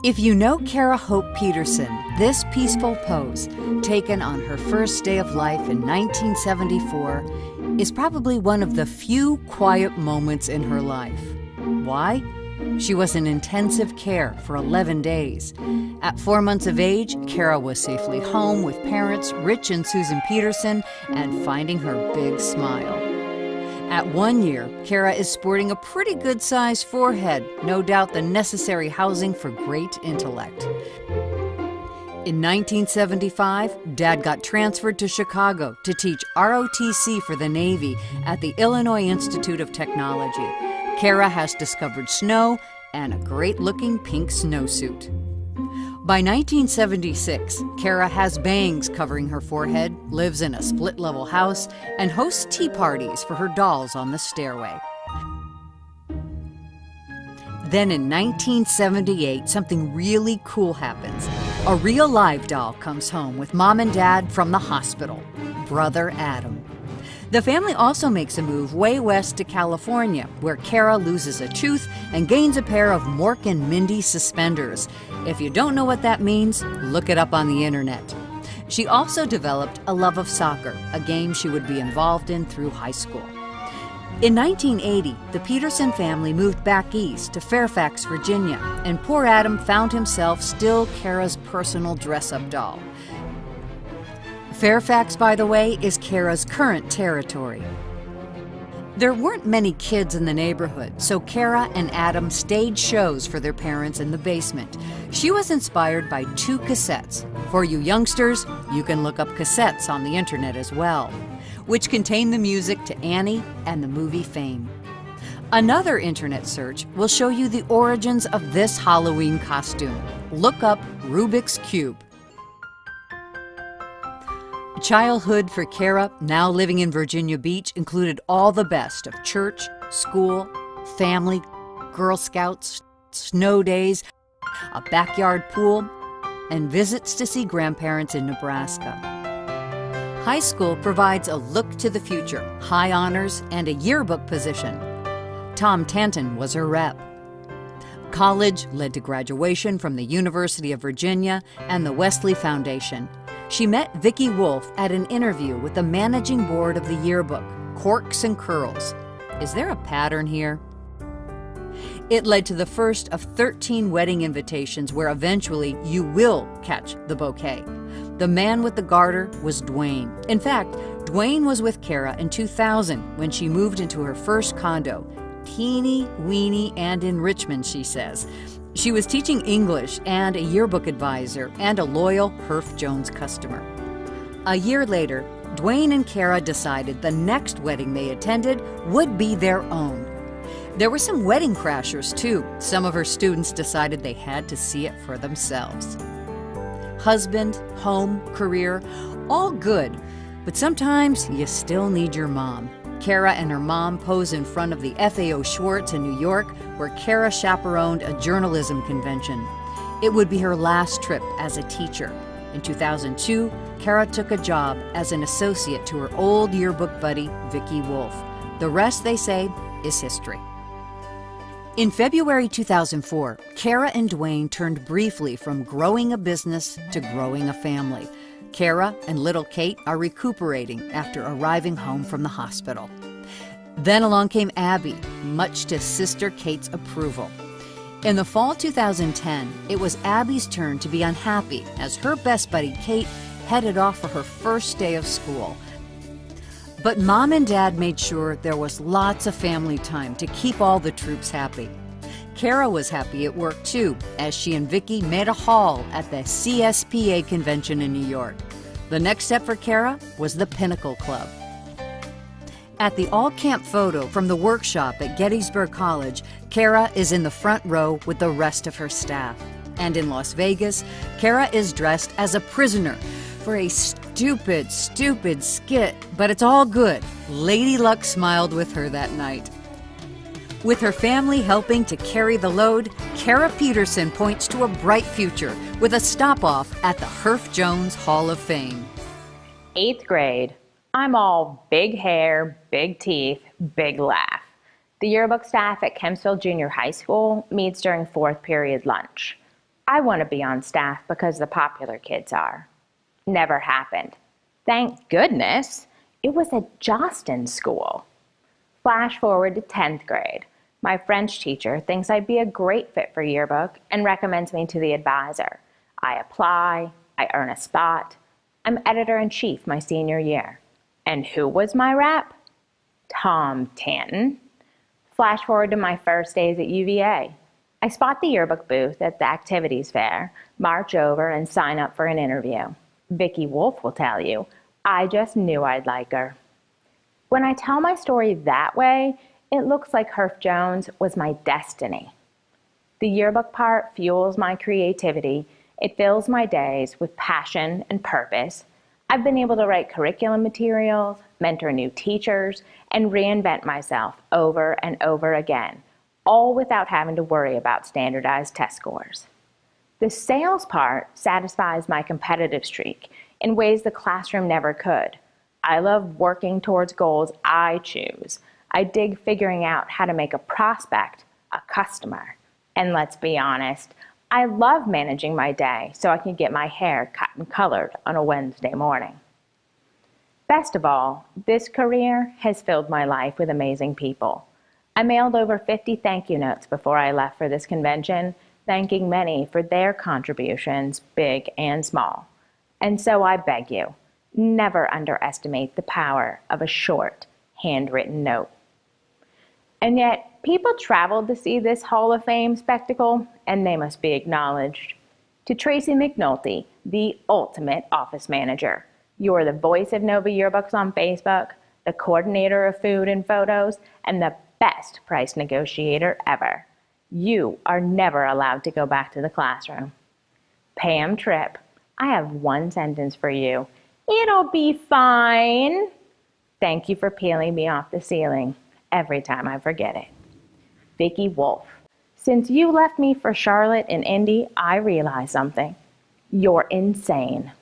If you know Kara Hope Petersen, this peaceful pose, taken on her first day of life in 1974, is probably one of the few quiet moments in her life. Why? She was in intensive care for 11 days. At 4 months of age, Kara was safely home with parents Rich and Susan Petersen and finding her big smile. At 1 year, Kara is sporting a pretty good-sized forehead, no doubt the necessary housing for great intellect. In 1975, Dad got transferred to Chicago to teach ROTC for the Navy at the Illinois Institute of Technology. Kara has discovered snow and a great-looking pink snowsuit. By 1976, Kara has bangs covering her forehead, lives in a split-level house, and hosts tea parties for her dolls on the stairway. Then in 1978, something really cool happens. A real live doll comes home with Mom and Dad from the hospital, Brother Adam. The family also makes a move way west to California, where Kara loses a tooth and gains a pair of Mork and Mindy suspenders. If you don't know what that means, look it up on the internet. She also developed a love of soccer, a game she would be involved in through high school. In 1980, the Petersen family moved back east to Fairfax, Virginia, and poor Adam found himself still Kara's personal dress-up doll. Fairfax, by the way, is Kara's current territory. There weren't many kids in the neighborhood, so Kara and Adam staged shows for their parents in the basement. She was inspired by 2 cassettes. For you youngsters, you can look up cassettes on the internet as well, which contain the music to Annie and the movie Fame. Another internet search will show you the origins of this Halloween costume. Look up Rubik's Cube. Childhood for Kara, now living in Virginia Beach, included all the best of church, school, family, Girl Scouts, snow days, a backyard pool, and visits to see grandparents in Nebraska. High school provides a look to the future, high honors, and a yearbook position. Tom Tanton was her rep. College led to graduation from the University of Virginia and the Wesley Foundation. She met Vicki Wolf at an interview with the managing board of the yearbook, Corks and Curls. Is there a pattern here? It led to the first of 13 wedding invitations where eventually you will catch the bouquet. The man with the garter was Dwayne. In fact, Dwayne was with Kara in 2000 when she moved into her first condo. Teeny, weeny, and in Richmond, she says. She was teaching English and a yearbook advisor and a loyal Herff Jones customer. A year later, Dwayne and Kara decided the next wedding they attended would be their own. There were some wedding crashers too. Some of her students decided they had to see it for themselves. Husband, home, career, all good, but sometimes you still need your mom. Kara and her mom pose in front of the FAO Schwartz in New York, where Kara chaperoned a journalism convention. It would be her last trip as a teacher. In 2002, Kara took a job as an associate to her old yearbook buddy, Vicki Wolf. The rest, they say, is history. In February 2004, Kara and Dwayne turned briefly from growing a business to growing a family. Kara and little Kate are recuperating after arriving home from the hospital. Then along came Abby, much to sister Kate's approval. In the fall 2010, it was Abby's turn to be unhappy as her best buddy Kate headed off for her first day of school. But Mom and Dad made sure there was lots of family time to keep all the troops happy. Kara was happy at work too, as she and Vicki made a haul at the CSPA convention in New York. The next step for Kara was the Pinnacle Club. At the all-camp photo from the workshop at Gettysburg College, Kara is in the front row with the rest of her staff. And in Las Vegas, Kara is dressed as a prisoner for a stupid skit, but it's all good. Lady Luck smiled with her that night. With her family helping to carry the load, Kara Petersen points to a bright future with a stop-off at the Herff Jones Hall of Fame. 8th grade. I'm all big hair, big teeth, big laugh. The yearbook staff at Kempsville Junior High School meets during 4th period lunch. I want to be on staff because the popular kids are. Never happened. Thank goodness it was a Jostin school. Flash forward to 10th grade. My French teacher thinks I'd be a great fit for yearbook and recommends me to the advisor. I apply, I earn a spot. I'm editor-in-chief my senior year. And who was my rep? Tom Tanton. Flash forward to my first days at UVA. I spot the yearbook booth at the activities fair, march over and sign up for an interview. Vicki Wolf will tell you, I just knew I'd like her. When I tell my story that way, it looks like Herff Jones was my destiny. The yearbook part fuels my creativity. It fills my days with passion and purpose. I've been able to write curriculum materials, mentor new teachers, and reinvent myself over and over again, all without having to worry about standardized test scores. The sales part satisfies my competitive streak in ways the classroom never could. I love working towards goals I choose. I dig figuring out how to make a prospect a customer. And let's be honest, I love managing my day so I can get my hair cut and colored on a Wednesday morning. Best of all, this career has filled my life with amazing people. I mailed over 50 thank you notes before I left for this convention, thanking many for their contributions, big and small. And so I beg you, never underestimate the power of a short, handwritten note. And yet, people traveled to see this Hall of Fame spectacle, and they must be acknowledged. To Tracy McNulty, the ultimate office manager, you're the voice of Nova Yearbooks on Facebook, the coordinator of food and photos, and the best price negotiator ever. You are never allowed to go back to the classroom. Pam Tripp, I have one sentence for you. It'll be fine. Thank you for peeling me off the ceiling every time I forget it. Vicki Wolf, since you left me for Charlotte and Indy, I realized something. You're insane.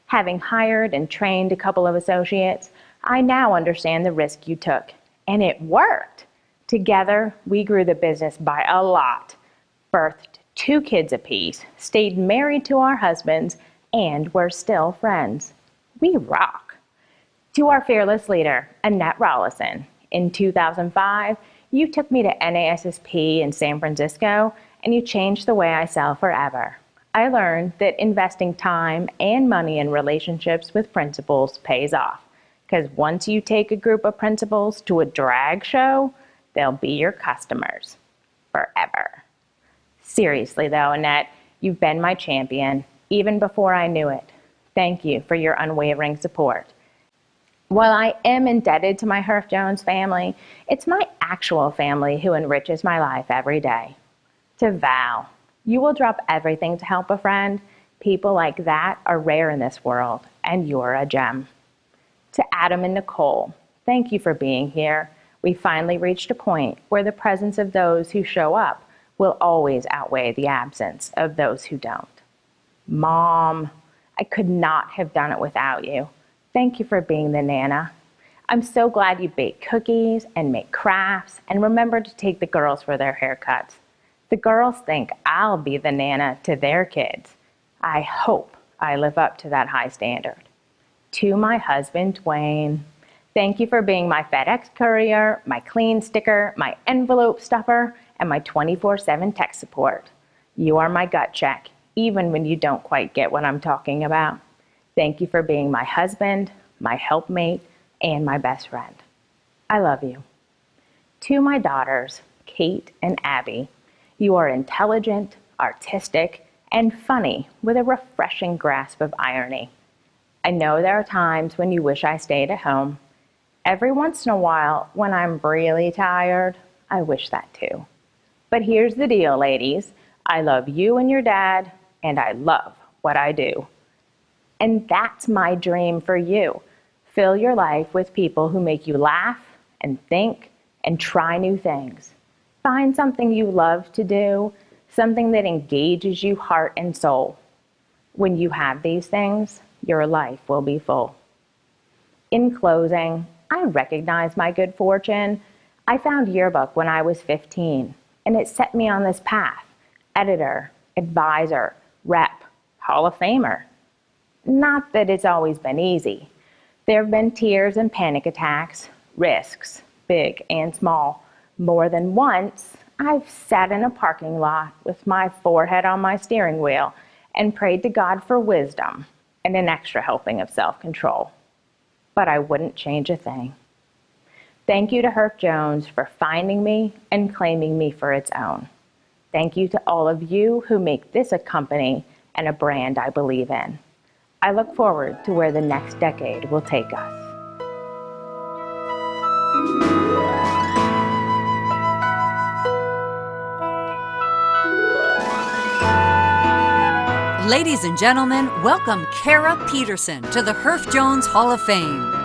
Having hired and trained a couple of associates, I now understand the risk you took, and it worked. Together, we grew the business by a lot, birthed 2 kids apiece, stayed married to our husbands, and we're still friends. We rock. To our fearless leader, Annette Rollison, in 2005, you took me to NASSP in San Francisco, and you changed the way I sell forever. I learned that investing time and money in relationships with principals pays off, because once you take a group of principals to a drag show, they'll be your customers forever. Seriously though, Annette, you've been my champion, even before I knew it. Thank you for your unwavering support. While I am indebted to my Herff Jones family, it's my actual family who enriches my life every day. To Val, you will drop everything to help a friend. People like that are rare in this world, and you're a gem. To Adam and Nicole, thank you for being here. We finally reached a point where the presence of those who show up will always outweigh the absence of those who don't. Mom, I could not have done it without you. Thank you for being the Nana. I'm so glad you bake cookies and make crafts and remember to take the girls for their haircuts. The girls think I'll be the Nana to their kids. I hope I live up to that high standard. To my husband, Dwayne, thank you for being my FedEx courier, my clean sticker, my envelope stuffer, and my 24/7 tech support. You are my gut check, even when you don't quite get what I'm talking about. Thank you for being my husband, my helpmate, and my best friend. I love you. To my daughters, Kate and Abby, you are intelligent, artistic, and funny with a refreshing grasp of irony. I know there are times when you wish I stayed at home. Every once in a while, when I'm really tired, I wish that too. But here's the deal, ladies. I love you and your dad, and I love what I do. And that's my dream for you. Fill your life with people who make you laugh and think and try new things. Find something you love to do, something that engages you heart and soul. When you have these things, your life will be full. In closing, I recognize my good fortune. I found Yearbook when I was 15, and it set me on this path. Editor, advisor, rep, Hall of Famer. Not that it's always been easy. There have been tears and panic attacks, risks, big and small. More than once, I've sat in a parking lot with my forehead on my steering wheel and prayed to God for wisdom and an extra helping of self-control. But I wouldn't change a thing. Thank you to Herff Jones for finding me and claiming me for its own. Thank you to all of you who make this a company and a brand I believe in. I look forward to where the next decade will take us. Ladies and gentlemen, welcome Kara Petersen to the Herff Jones Hall of Fame.